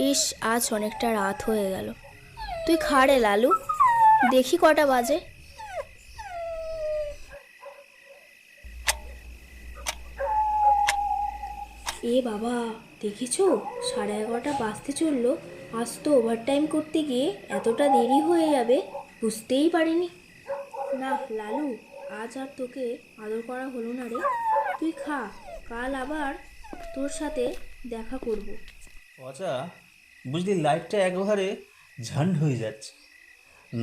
ইস, আজ অনেকটা রাত হয়ে গেল। তুই খা রে লালু, দেখি কটা বাজে। এ বাবা, দেখেছো 11:30 বাজতে চললো। আজ তো ওভারটাইম করতে গিয়ে এতটা দেরি হয়ে যাবে বুঝতেই পারিনি। না লালু, আজ আর তোকে আদর করা হলো না রে। তুই খা, কাল আবার তোর সাথে দেখা করব। আচ্ছা, বুঝলি লাইফটা একবারে ঝান্ড হয়ে যাচ্ছে।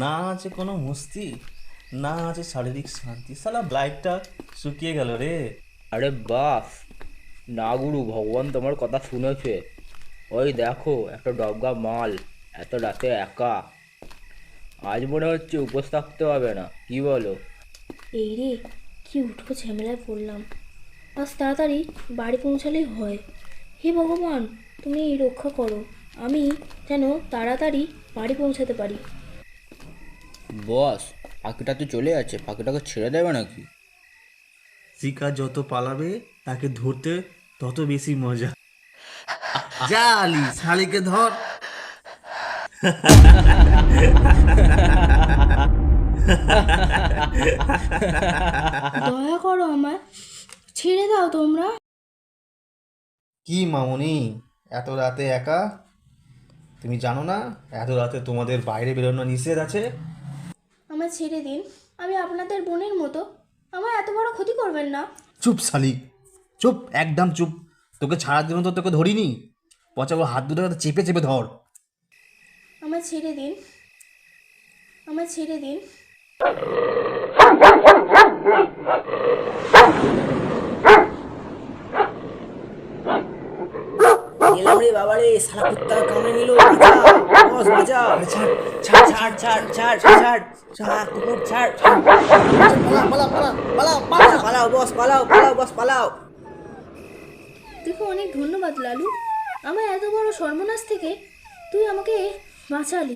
না আছে কোনো মস্তি, না আছে শারীরিক শান্তি, সালা লাইফটা শুকিয়ে গেল রে। আরে বাস, না গুরু, ভগবান তোমার কথা শুনেছে। ওই দেখো একটা ডবগা মাল এত রাতে একা। আজ মনে হচ্ছে উপোস থাকতে হবে না, কি বলো? এই রে, কি উঠো ঝামেলায় পড়লাম। আজ তাড়াতাড়ি বাড়ি পৌঁছালেই হয়। হে ভগবান, তুমি রক্ষা করো, আমি যেন তাড়াতাড়ি বাড়ি পৌঁছাতে পারি। বস, পাখিটা তো চলে যাচ্ছে, পাখিটাকে ছেড়ে দেবে নাকি? শিকার যত পালাবে তাকে ধরতে তত বেশি মজা। যা আলি, শালিকে ধর। দয়া করো আমায়, ছেড়ে দাও তোমরা। কি মামুনি, এত রাতে একা? তুমি জানো না এত রাতে তোমাদের বাইরে বেরোনো নিষেধ আছে? আমায় ছেড়ে দিন, আমি আপনাদের বোনের মতো, আমার এত বড় ক্ষতি করবেন না। চুপ শালি, চুপ, একদম চুপ। তোকে ছাড়ার জন্য তো তোকে ধরিনি। পচা হাত দুটো চেপে চেপে ধর। আমায় ছেড়ে দিন, আমায় ছেড়ে দিন। এলাম রে বাবা রে, শালা কুত্তা কামড়ে নিল, বাঁচাও বস বাঁচাও। ছাড় ছাড় ছাড় ছাড় ছাড় ছাড় ছাড় কুকুর ছাড়। পালা পালা পালা পালা পালাও বস, পালাও পালাও বস পালাও। তোকে অনেক ধন্যবাদ লালু, আমার এত বড় সর্বনাশ থেকে তুই আমাকে বাঁচালি।